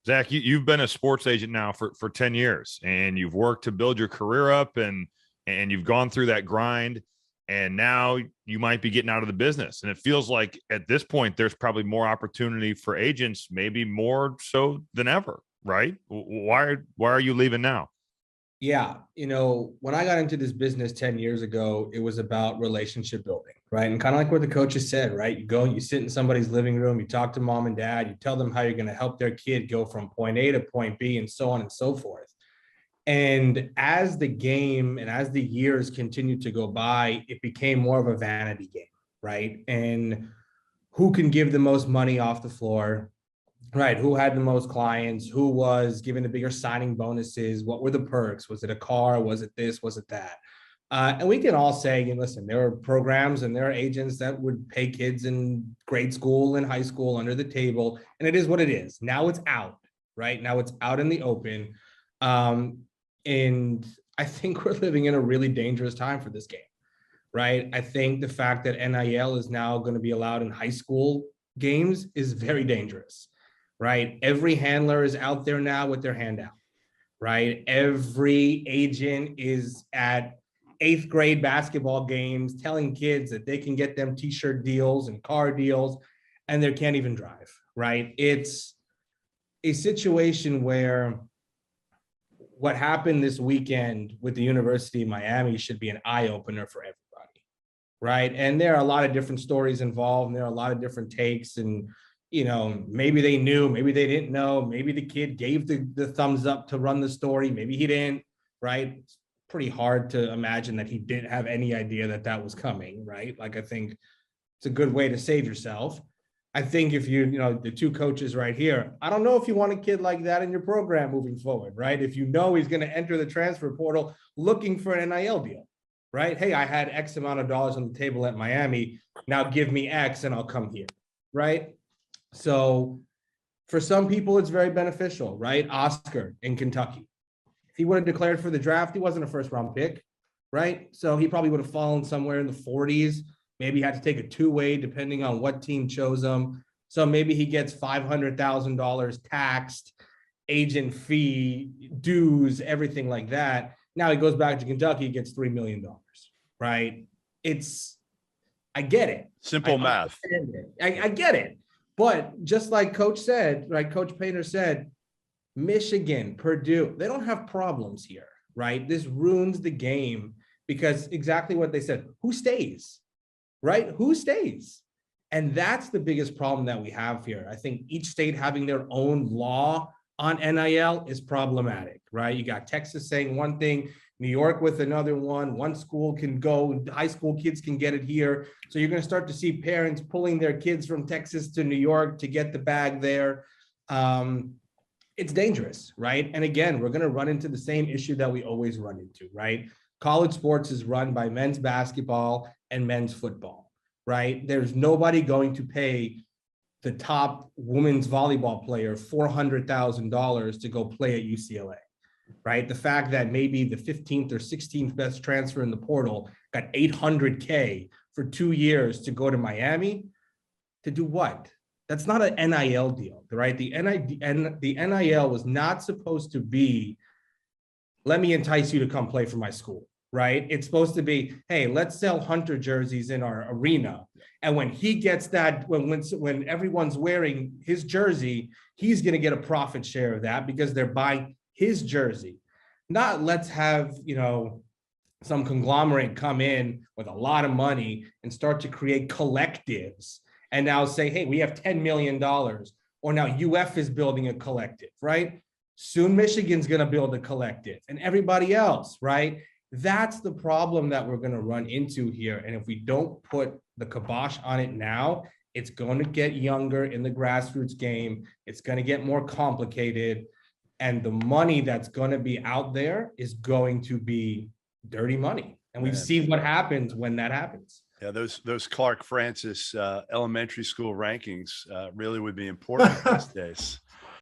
Zach, you've been a sports agent now for 10 years, and you've worked to build your career up, and you've gone through that grind, and now you might be getting out of the business. And it feels like at this point, there's probably more opportunity for agents, maybe more so than ever, right? Why are you leaving now? Yeah, when I got into this business 10 years ago, it was about relationship building, right? And kind of like what the coaches said, right? You go, you sit in somebody's living room, you talk to mom and dad, you tell them how you're going to help their kid go from point A to point B and so on and so forth. And as the game and as the years continued to go by, it became more of a vanity game, right? And who can give the most money off the floor? Right. Who had the most clients? Who was given the bigger signing bonuses? What were the perks? Was it a car? Was it this? Was it that? And we can all say, listen, there are programs and there are agents that would pay kids in grade school and high school under the table. And it is what it is. Now it's out, right? Now it's out in the open. And I think we're living in a really dangerous time for this game, right? I think the fact that NIL is now going to be allowed in high school games is very dangerous, right? Every handler is out there now with their hand out, right? Every agent is at 8th grade basketball games telling kids that they can get them t-shirt deals and car deals, and they can't even drive, right? It's a situation where what happened this weekend with the University of Miami should be an eye-opener for everybody, right? And there are a lot of different stories involved, and there are a lot of different takes, and maybe they knew, maybe they didn't know, maybe the kid gave the thumbs up to run the story, maybe he didn't, right? It's pretty hard to imagine that he didn't have any idea that that was coming, right? Like, I think it's a good way to save yourself. I think if the two coaches right here, I don't know if you want a kid like that in your program moving forward, right? If you know he's going to enter the transfer portal looking for an NIL deal, right? Hey, I had X amount of dollars on the table at Miami. Now give me X and I'll come here, right? So for some people, it's very beneficial, right? Oscar in Kentucky. If he would have declared for the draft, he wasn't a first round pick, right? So he probably would have fallen somewhere in the 40s. Maybe he had to take a two-way depending on what team chose him. So maybe he gets $500,000 taxed, agent fee, dues, everything like that. Now he goes back to Kentucky, gets $3 million, right? I get it. Simple math. I get it. But just like Coach said, right? Coach Painter said, Michigan, Purdue, they don't have problems here, right? This ruins the game because exactly what they said. Who stays, right? Who stays? And that's the biggest problem that we have here. I think each state having their own law on NIL is problematic, right? You got Texas saying one thing, New York with another one. One school can go, high school kids can get it here. So you're going to start to see parents pulling their kids from Texas to New York to get the bag there. It's dangerous, right? And again, we're going to run into the same issue that we always run into, right? College sports is run by men's basketball and men's football, right? There's nobody going to pay the top women's volleyball player $400,000 to go play at UCLA. Right? The fact that maybe the 15th or 16th best transfer in the portal got $800K for 2 years to go to Miami to do what? That's not an NIL deal, right? The NIL was not supposed to be, let me entice you to come play for my school, right? It's supposed to be, hey, let's sell Hunter jerseys in our arena. And when he gets that, when everyone's wearing his jersey, he's going to get a profit share of that because they're buying his jersey. Not let's have, some conglomerate come in with a lot of money and start to create collectives and now say, hey, we have $10 million. Or now UF is building a collective, right? Soon Michigan's going to build a collective and everybody else, right? That's the problem that we're going to run into here. And if we don't put the kibosh on it now, it's going to get younger in the grassroots game. It's going to get more complicated. And the money that's going to be out there is going to be dirty money. And we've seen what happens when that happens. Yeah, those Clark Francis elementary school rankings really would be important these days.